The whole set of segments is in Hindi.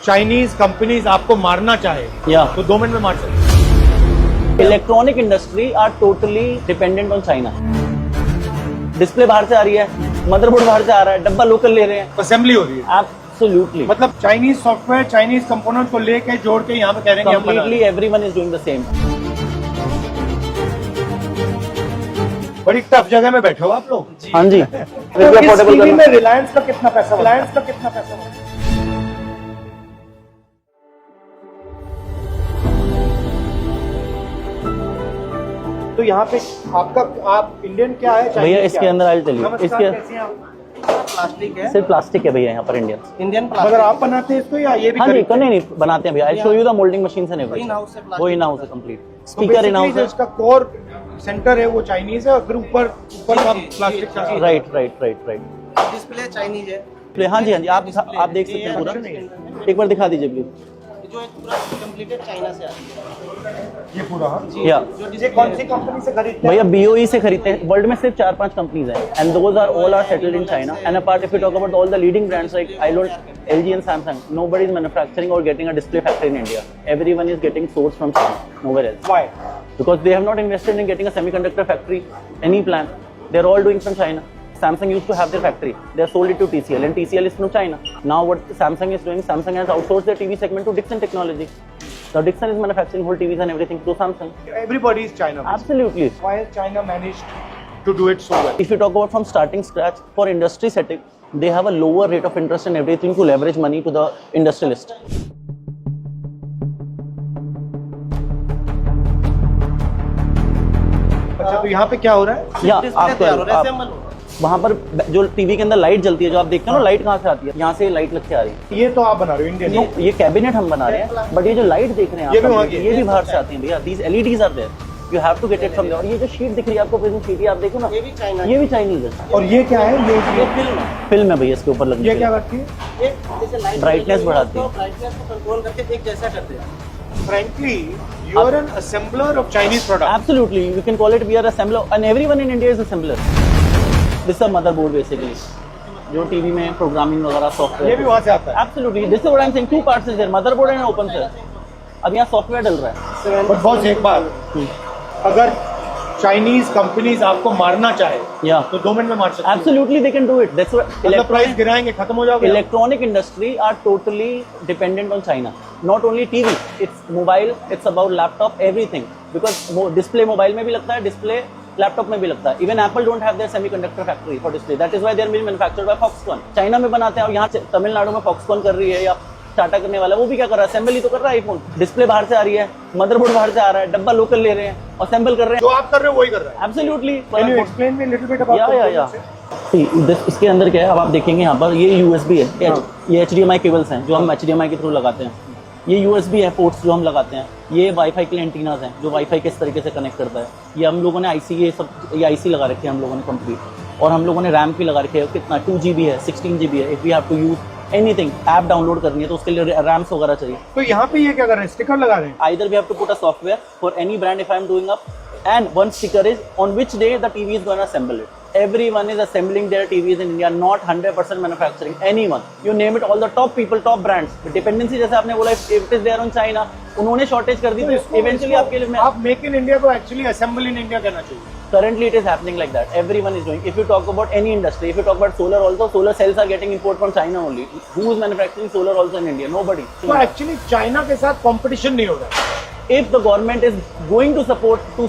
चाइनीज कंपनीज आपको मारना चाहे तो 2 मिनट में मार सकते। Electronic industry are totally dependent on China. Display बाहर से आ रही है, मदरबोर्ड बाहर से आ रहा है, डब्बा लोकल ले रहे हैं, असेंबली हो रही है। एब्सोल्युटली, मतलब चाइनीज सॉफ्टवेयर, चाइनीज कंपोनेंट को लेके जोड़ के यहाँ पे कह रहे हैं completely everyone is doing the same. बड़ी टफ जगह में बैठे हो आप लोग। हाँ जी। तो इस टीवी में रिलायंस का कितना पैसा, रिलायंस का कितना पैसा? तो यहाँ पे आप इंडियन क्या है भैया? इसके अंदर आइल चलिए, इसके प्लास्टिक है, सिर्फ प्लास्टिक है भैया यहाँ पर इंडियन अगर आप बनाते हैं इसको या ये भी? हाँ जी, नहीं बनाते हैं भैया। I show you the moulding machine and everything. वो इन हाउस है कंप्लीट। स्पीकर इन हाउस है। इसका कोर सेंटर है वो चाइनीज है, अगर ऊपर का प्लास्टिक का। राइट। डिस्प्ले चाइनीज है। हाँ जी, आप देख सकते हैं पूरा। एक बार दिखा दीजिए प्लीज। जो एक पूरा कंप्लीटेड चाइना से आती है ये पूरा। या ये कौन सी कंपनी से खरीदते हैं भैया? BOE से खरीदते हैं। वर्ल्ड में सिर्फ 4-5 कंपनीज हैं and those are all are settled in China. And apart if you talk about all the leading brands like LG and Samsung, nobody is manufacturing or getting a display factory in India. Everyone is getting sourced from China, nowhere else. Why? Because they have not invested in getting a semiconductor factory, any plan. They're all doing from China. Samsung used to have their factory. They have sold it to TCL and TCL is from China. Now what Samsung is doing, Samsung has outsourced their TV segment to Dixon Technology. Now Dixon is manufacturing whole TVs and everything through Samsung. Everybody is China. Absolutely. Why has China managed to do it so well? If you talk about from starting scratch, for industry setting, they have a lower rate of interest and everything to leverage money to the industrialist. अच्छा, तो यहाँ पे क्या हो रहा है? या आपको वहाँ पर जो टीवी के अंदर लाइट जलती है, जो आप देखते हो ना, लाइट कहाँ से आती है? यहाँ से लाइट लग के आ रही है। ये तो आप बना रहे हो इंडियन? ये कैबिनेट हम बना रहे हैं, बट ये जो लाइट देख रहे हैं आप, ये भी बाहर से आती है भैया। These LEDs are there, you have to get it from there. और ये जो शीट दिख रही है आपको, प्रेजेंट शीट, आप देखो ना, ये भी चाइनीज है। और ये क्या है? ये फिल्म है भैया, इसके ऊपर लगनी है। ये क्या करती है? ब्राइटनेस बढ़ाती है, ब्राइटनेस को कंट्रोल करके एक जैसा करते हैं। Frankly, you are an assembler of Chinese products. Absolutely, you can call it we are assembler, and everyone in India is assembler. This is a motherboard basically, जो टीवी में प्रोग्रामिंग वगैरह सॉफ्टवेयर, ये भी वहाँ से आता है। Absolutely, this is what I'm saying. 2 parts is there, motherboard and open cell. अब यहाँ सॉफ्टवेयर डल रहा है। But boss, एक बात, अगर चाइनीज कंपनीज आपको मारना चाहे तो 2 मिनट में मार सकते हैं। Absolutely, they can do it. That's what मतलब प्राइस गिराएंगे, खत्म हो जाओगे। Electronic industry are totally dependent on China. Not only TV, it's mobile, it's about laptop, everything. Because display mobile में भी लगता है, display लैपटॉप में भी लगता है। Even Apple don't have their semiconductor factory for display. That is why they are being manufactured by Foxconn. China में बनाते हैं और यहाँ तमिलनाडु में Foxconn कर रही है या टाटा करने वाला, वो भी क्या कर रहा है? असेंबली तो कर रहा है आईफोन। डिस्प्ले बाहर से आ रही है, मदरबोर्ड बाहर से आ रहा है, डब्बा लोकल ले रहे हैं, असेंबल कर रहे हैं। जो आप कर रहे हो वही कर रहा है। Absolutely. Can you explain me a little bit about इसके अंदर क्या है, अब आप देखेंगे यहाँ पर, ये USB है, ये HDMI केबल्स हैं जो हम HDMI के थ्रू लगाते हैं। ये USB है, पोर्ट्स जो हम लगाते हैं। ये वाईफाई के लिए एंटीनाज हैं जो वाईफाई किस तरीके से कनेक्ट करता है। ये हम लोगों ने IC, ये IC लगा रखे हैं हम लोगों ने कंप्लीट। और हम लोगों ने रैम भी लगा रखे है, कितना 2 GB है, 16 GB है। If we have to use anything, app download करनी है तो उसके लिए रैम्स वगैरह चाहिए। तो यहाँ पे ये क्या कर रहे हैं? स्टिकर लगा रहे हैं? Either we have to put a software for any brand if I am doing up, and one sticker is on which day the TV is going to assemble it. Everyone is assembling their TVs in India, not 100% manufacturing. Anyone, you name it, all the top people, top brands. The dependency जैसे आपने बोला, if it is there on China, उन्होंने शॉर्टेज कर दी तो eventually आपके लिए आप मेक इन इंडिया को एक्चुअली असेंबल इन इंडिया कहना चाहिए। Currently it is happening like that. Everyone is doing. If you talk about any industry, if you talk about solar also, solar cells are getting import from China only. Who is manufacturing solar also in India? Nobody. तो एक्चुअली चाइना के साथ कंपटीशन नहीं हो रहा है। If the government is going to support to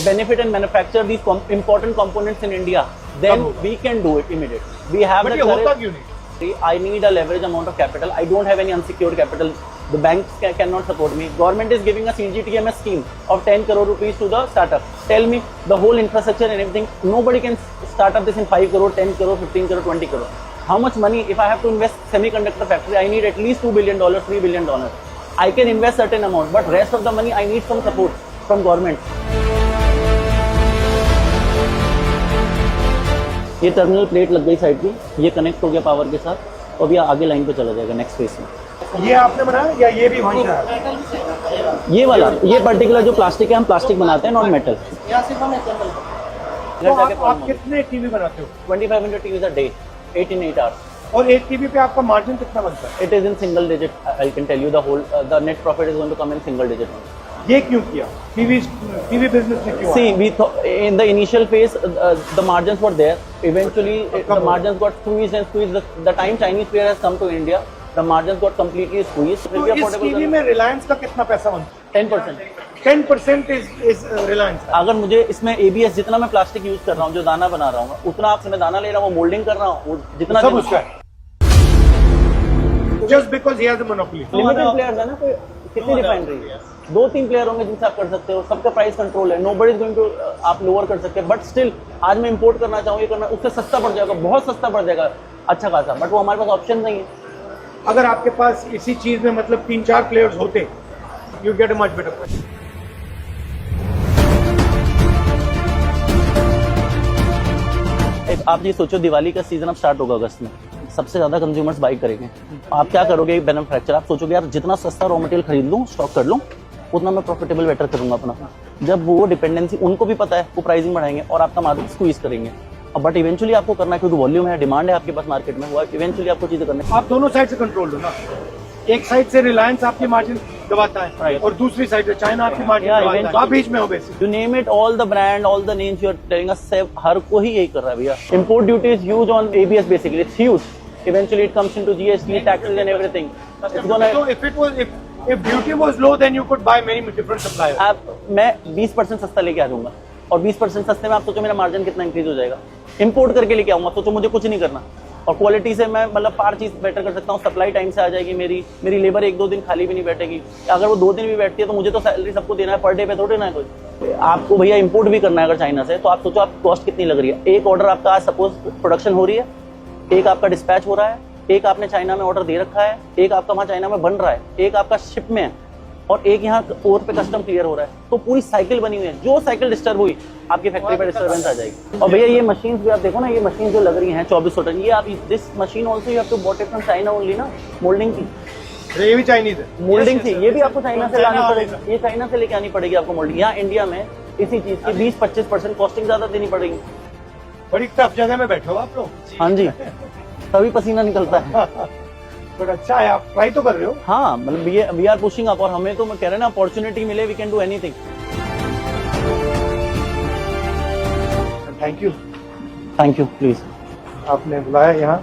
benefit and manufacture these important components in India, then we can do it immediately. We have the होता क्यों नहीं? I need a leverage amount of capital. I don't have any unsecured capital. The banks cannot support me. Government is giving a CGTMS scheme of 10 crore rupees to the startup. Tell me the whole infrastructure and everything. Nobody can start up this in 5 crore, 10 crore, 15 crore, 20 crore. How much money? If I have to invest semiconductor factory, I need at least $2 billion, $3 billion. I can invest certain amount, but rest of the money I need some support from government. ये टर्मिनल प्लेट लग गई साइड की, ये कनेक्ट हो गया पावर के साथ, और अभी आगे लाइन पे चला जाएगा नेक्स्ट फेज में। ये आपने बनाया या ये भी वहीं से आया? ये वाला, ये पर्टिकुलर जो प्लास्टिक है, हम प्लास्टिक बनाते हैं, नॉन मेटल। यहाँ सिर्फ हम असेंबल तो आप कितने टीवी बनाते हो? 2500 TVs a day, 8 in 8 hours. और एक टीवी पे आपका मार्जिन कितना बनता है? It is in single digit. I can tell you the whole the net profit is going to come in single digit. ये क्यों किया? टीवी बिजनेस में क्यों? See, we in the initial phase the margins were there. Eventually the margins got squeezed and squeezed. The time Chinese player has come to India, the margins got completely squeezed. तो इस टीवी में रिलायंस का कितना पैसा बनता है? 10%. 10% इज रिलायंस। अगर मुझे इसमें ABS जितना मैं प्लास्टिक यूज कर रहा हूँ, जो दाना बना रहा हूँ, उतना आपसे मैं दाना ले रहा हूँ, मोल्डिंग कर रहा हूँ, जितना सब उसका है। Just because he has a monopoly. Limited players है ना, कोई कितनी रिफाइनरी है, 2-3 प्लेयर होंगे जिनसे आप कर सकते हो, सबका प्राइस कंट्रोल है, नोबडी इज गोइंग टू आप लोअर कर सकते हैं, बट स्टिल आज मैं इंपोर्ट करना चाहूँ, ये करना, उससे सस्ता पड़ जाएगा, बहुत सस्ता पड़ जाएगा, अच्छा खासा, बट वो हमारे पास ऑप्शन नहीं है। अगर आपके पास इसी चीज में मतलब 3-4 प्लेयर्स होते, you get a much better price. आप ये सोचो, दिवाली का सीजन अब स्टार्ट होगा अगस्त में, सबसे ज्यादा कंज्यूमर्स बाई करेंगे, आप क्या करोगे? मैन्युफैक्चर आप सोचोगे यार जितना सस्ता रॉ मटेरियल खरीद लूँ, स्टॉक कर लूँ, उतना मैं प्रॉफिटेबल बेटर करूंगा अपना। जब वो डिपेंडेंसी उनको भी पता है, वो प्राइसिंग बढ़ाएंगे और आपका मार्जिन स्क्वीज करेंगे। बट इवेंचुअली आपको करना है, क्योंकि वॉल्यूम है, डिमांड है आपके पास मार्केट में, वो इवेंचुअली आपको चीजें करनी है। आप दोनों साइड से कंट्रोल लो ना, एक साइड से रिलायंस आपकी मार्जिन दबाता है Right. और दूसरी साइड से चाइना आपकी मार्जिन Yeah, दबाता है, तो आप बीच में हो basic. You name it, all the brand, all the names you are telling us, हर कोई यही कर रहा है भैया। Import duty is huge on ABS basically, it's huge. Eventually it comes into GST, taxes and everything. It's gonna. So if duty was low, then you could buy many different suppliers. मैं 20% सस्ता लेके आ जाऊंगा और 20% सस्ते में आप सोचो मेरा मार्जिन कितना इंक्रीज हो जाएगा। इंपोर्ट करके लेके आऊंगा, सोचो मुझे कुछ नहीं करना, और क्वालिटी से मैं मतलब पार चीज बेटर कर सकता हूँ, सप्लाई टाइम से आ जाएगी, मेरी लेबर 1-2 दिन खाली भी नहीं बैठेगी, अगर वो 2 दिन भी बैठती है तो मुझे तो सैलरी सबको देना है, पर डे पे थोड़ी ना है कोई। आपको भैया इंपोर्ट भी करना है अगर चाइना से, तो आप सोचो आप कॉस्ट कितनी लग रही है। एक ऑर्डर आपका आज सपोज प्रोडक्शन हो रही है, एक आपका डिस्पैच हो रहा है, एक आपने चाइना में ऑर्डर दे रखा है, एक आपका वहाँ चाइना में बन रहा है, एक आपका शिप में है, और एक यहाँ पोर्ट पे कस्टम क्लियर हो रहा है, तो पूरी साइकिल बनी हुई है। जो साइकिल डिस्टर्ब हुई, आपकी फैक्ट्री पे डिस्टर्बेंस आ जाएगी। और भैया ये मशीन भी आप देखो ना, ये मशीन जो लग रही है 2400 टन, ये आप this machine also you have to bought it from China only ना, मोल्डिंग की। ये भी चाइनीज है, मोल्डिंग थी, ये भी आपको चाइना से लानी पड़ेगी, ये चाइना से लेके आनी पड़ेगी आपको मोल्डिंग। यहाँ इंडिया में इसी चीज की 20-25% कॉस्टिंग ज्यादा देनी पड़ेगी। बड़ी टफ जगह में बैठे हो आप लोग। हाँ जी, तभी पसीना निकलता है। बट अच्छा है, आप ट्राई तो कर रहे हो। हाँ, मतलब वी आर पुशिंग अप, और हमें तो मैं कह रहा हूँ ना, अपॉर्चुनिटी मिले, we can do anything. Thank you please. आपने बुलाया यहाँ।